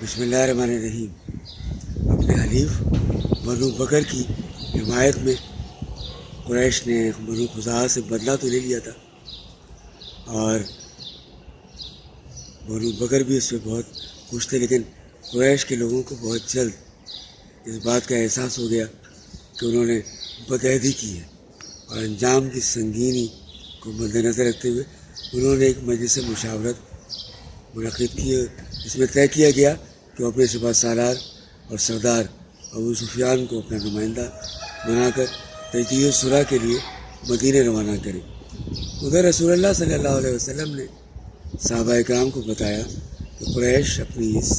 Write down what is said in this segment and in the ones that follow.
بسم اللہ الرحمن الرحیم۔ اپنے حلیف بنو بکر کی حمایت میں قریش نے بنو خزاعہ سے بدلہ تو لے لیا تھا، اور بنو بکر بھی اس پہ بہت خوش تھے، لیکن قریش کے لوگوں کو بہت جلد اس بات کا احساس ہو گیا کہ انہوں نے بدعہدی کی ہے، اور انجام کی سنگینی کو مد نظر رکھتے ہوئے انہوں نے ایک مجلس مشاورت منعقد کی، اس میں طے کیا گیا کہ وہ اپنے سپہ سالار اور سردار ابو سفیان کو اپنا نمائندہ بنا کر تجدید صلح کے لیے مدینہ روانہ کریں۔ ادھر رسول اللہ صلی اللہ علیہ وسلم نے صحابہ اکرام کو بتایا کہ قریش اپنی اس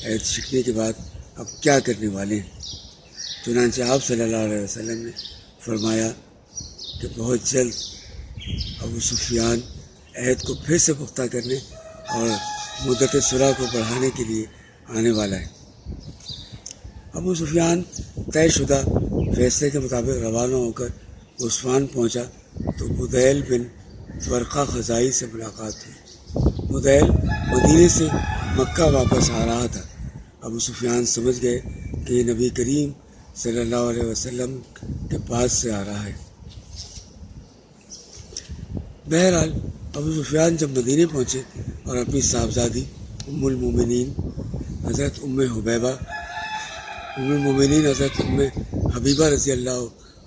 عہد شکنی کے بعد اب کیا کرنے والے ہیں۔ چنانچہ آپ صلی اللہ علیہ وسلم نے فرمایا کہ بہت جلد ابو سفیان عہد کو پھر سے پختہ کرنے اور مدت صلح کو بڑھانے کے لیے آنے والا ہے۔ ابو سفیان طے شدہ فیصلے کے مطابق روانہ ہو کر عثمان پہنچا تو بدیل بن ورقہ خزائی سے ملاقات ہوئی۔ بدیل مدینے سے مکہ واپس آ رہا تھا۔ ابو سفیان سمجھ گئے کہ یہ نبی کریم صلی اللہ علیہ وسلم کے پاس سے آ رہا ہے۔ بہرحال ابو سفیان جب مدینے پہنچے اور اپنی صاحبزادی ام المومنین حضرت ام حبیبہ رضی اللہ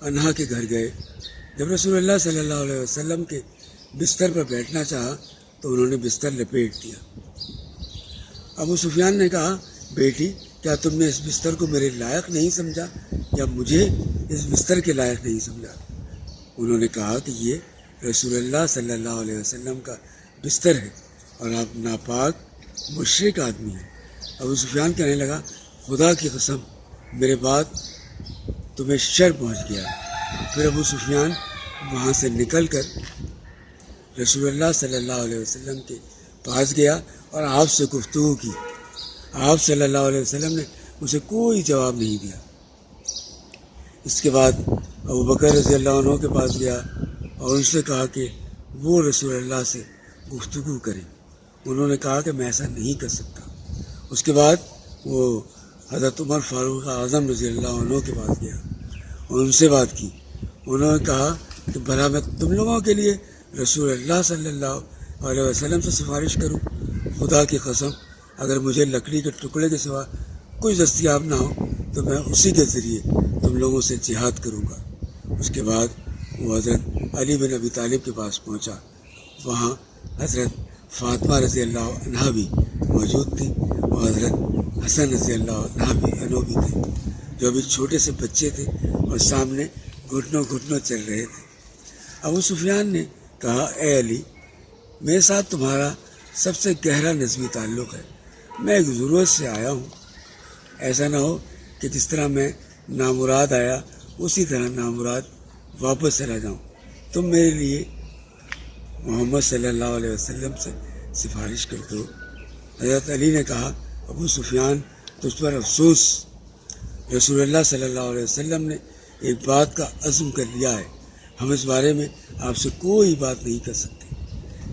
عنہا کے گھر گئے۔ جب رسول اللہ صلی اللہ علیہ وسلم کے بستر پر بیٹھنا چاہا تو انہوں نے بستر لپیٹ دیا۔ ابو سفیان نے کہا، بیٹی کیا تم نے اس بستر کو میرے لائق نہیں سمجھا یا مجھے اس بستر کے لائق نہیں سمجھا؟ انہوں نے کہا کہ یہ رسول اللہ صلی اللہ علیہ وسلم کا بستر ہے اور آپ ناپاک مشرک آدمی ہیں۔ ابو سفیان کہنے لگا، خدا کی قسم میرے بعد تمہیں شر پہنچ گیا۔ پھر ابو سفیان وہاں سے نکل کر رسول اللہ صلی اللہ علیہ وسلم کے پاس گیا اور آپ سے گفتگو کی۔ آپ صلی اللہ علیہ وسلم نے اسے کوئی جواب نہیں دیا۔ اس کے بعد ابو بکر رضی اللہ عنہ کے پاس گیا اور ان سے کہا کہ وہ رسول اللہ سے گفتگو کریں۔ انہوں نے کہا کہ میں ایسا نہیں کر سکتا۔ اس کے بعد وہ حضرت عمر فاروق اعظم رضی اللہ عنہ کے پاس گیا اور ان سے بات کی۔ انہوں نے کہا کہ بھلا میں تم لوگوں کے لیے رسول اللہ صلی اللہ علیہ وسلم سے سفارش کروں؟ خدا کی قسم اگر مجھے لکڑی کے ٹکڑے کے سوا کچھ دستیاب نہ ہو تو میں اسی کے ذریعے تم لوگوں سے جہاد کروں گا۔ اس کے بعد وہ حضرت علی بن ابی طالب کے پاس پہنچا۔ وہاں حضرت فاطمہ رضی اللہ عنہا بھی موجود تھی اور حضرت حسن رضی اللہ عنہ بھی تھے، جو ابھی چھوٹے سے بچے تھے اور سامنے گھٹنوں چل رہے تھے۔ ابو سفیان نے کہا، اے علی، میرے ساتھ تمہارا سب سے گہرا نسبی تعلق ہے۔ میں ایک ضرورت سے آیا ہوں، ایسا نہ ہو کہ جس طرح میں نامراد آیا اسی طرح نامراد واپس چلا جاؤں۔ تم میرے لیے محمد صلی اللہ علیہ وسلم سے سفارش کر دو۔ حضرت علی نے کہا، ابو سفیان تجھ پر افسوس، رسول اللہ صلی اللہ علیہ وسلم نے ایک بات کا عزم کر لیا ہے، ہم اس بارے میں آپ سے کوئی بات نہیں کر سکتے۔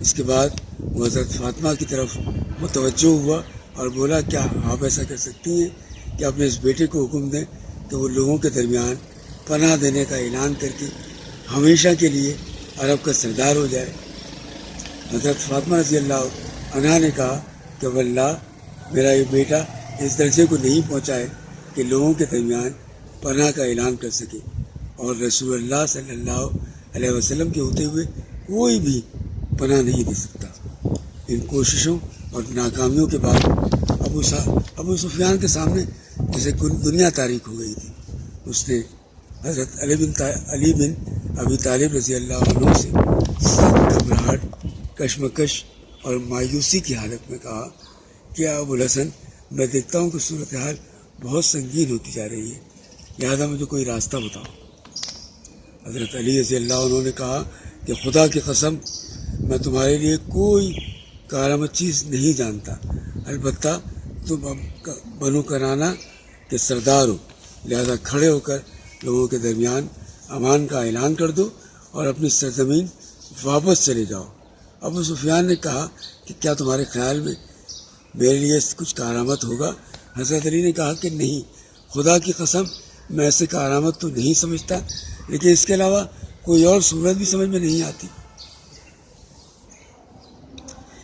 اس کے بعد وہ حضرت فاطمہ کی طرف متوجہ ہوا اور بولا، کیا آپ ایسا کر سکتی ہیں کہ اپنے اس بیٹے کو حکم دیں کہ وہ لوگوں کے درمیان پناہ دینے کا اعلان کر کے ہمیشہ کے لیے عرب کا سردار ہو جائے؟ حضرت فاطمہ رضی اللہ عنہا نے کہا کہ واللہ میرا یہ بیٹا اس درجے کو نہیں پہنچا ہے کہ لوگوں کے درمیان پناہ کا اعلان کر سکے، اور رسول اللہ صلی اللہ علیہ وسلم کے ہوتے ہوئے کوئی بھی پناہ نہیں دے سکتا۔ ان کوششوں اور ناکامیوں کے بعد ابو سفیان کے سامنے جیسے دنیا تاریک ہو گئی تھی۔ اس نے حضرت علی بن ابی طالب رضی اللہ عنہ سے سخت گھبراہٹ، کشمکش اور مایوسی کی حالت میں کہا کہ ابو الحسن، میں دیکھتا ہوں کہ صورتحال بہت سنگین ہوتی جا رہی ہے، لہذا مجھے کوئی راستہ بتاؤ۔ حضرت علی رضی اللہ عنہ نے کہا کہ خدا کی قسم میں تمہارے لیے کوئی کارآمد چیز نہیں جانتا، البتہ تم اب بنو کنانہ کے سردار ہو، لہذا کھڑے ہو کر لوگوں کے درمیان امان کا اعلان کر دو اور اپنی سرزمین واپس چلے جاؤ۔ ابو سفیان نے کہا کہ کیا تمہارے خیال میں میرے لیے کچھ کارآمد ہوگا؟ حضرت علی نے کہا کہ نہیں، خدا کی قسم میں ایسے کارآمد تو نہیں سمجھتا، لیکن اس کے علاوہ کوئی اور صورت بھی سمجھ میں نہیں آتی۔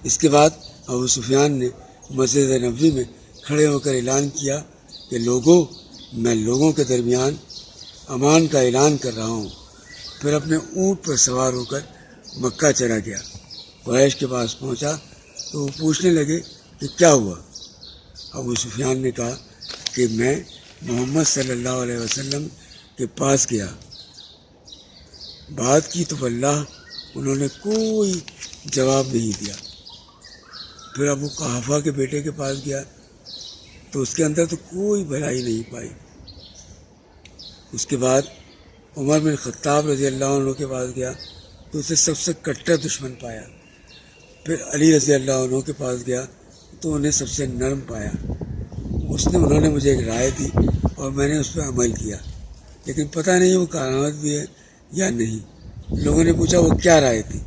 اس کے بعد ابو سفیان نے مسجد نبوی میں کھڑے ہو کر اعلان کیا کہ لوگوں، میں لوگوں کے درمیان امان کا اعلان کر رہا ہوں۔ پھر اپنے اونٹ پر سوار ہو کر مکہ چلا گیا۔ قریش کے پاس پہنچا تو وہ پوچھنے لگے کہ کیا ہوا؟ ابو سفیان نے کہا کہ میں محمد صلی اللہ علیہ وسلم کے پاس گیا، بات کی تو واللہ انہوں نے کوئی جواب نہیں دیا۔ پھر ابو قحافہ کے بیٹے کے پاس گیا تو اس کے اندر تو کوئی بھلائی نہیں پائی۔ اس کے بعد عمر بن خطاب رضی اللہ عنہ کے پاس گیا تو اسے سب سے کٹر دشمن پایا۔ پھر علی رضی اللہ عنہ کے پاس گیا تو انہیں سب سے نرم پایا۔ انہوں نے مجھے ایک رائے دی اور میں نے اس پہ عمل کیا، لیکن پتہ نہیں وہ کارآمد بھی ہے یا نہیں۔ لوگوں نے پوچھا وہ کیا رائے تھی؟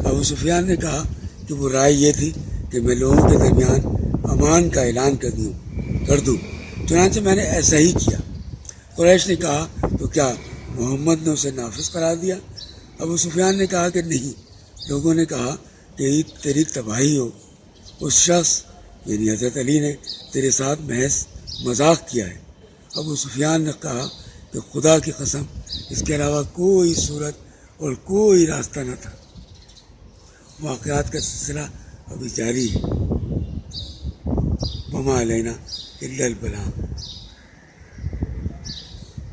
ابو سفیان نے کہا کہ وہ رائے یہ تھی کہ میں لوگوں کے درمیان امان کا اعلان کر دوں۔ چنانچہ میں نے ایسا ہی کیا۔ قریش نے کہا تو کیا محمد نے اسے نافذ قرار دیا؟ ابو سفیان نے کہا کہ نہیں۔ لوگوں نے کہا کہ تیری تباہی ہو، اس شخص یعنی حضرت علی نے تیرے ساتھ محض مذاق کیا ہے۔ ابو سفیان نے کہا کہ خدا کی قسم اس کے علاوہ کوئی صورت اور کوئی راستہ نہ تھا۔ واقعات کا سلسلہ ابھی جاری ہے۔ وما علینا الا البلاغ۔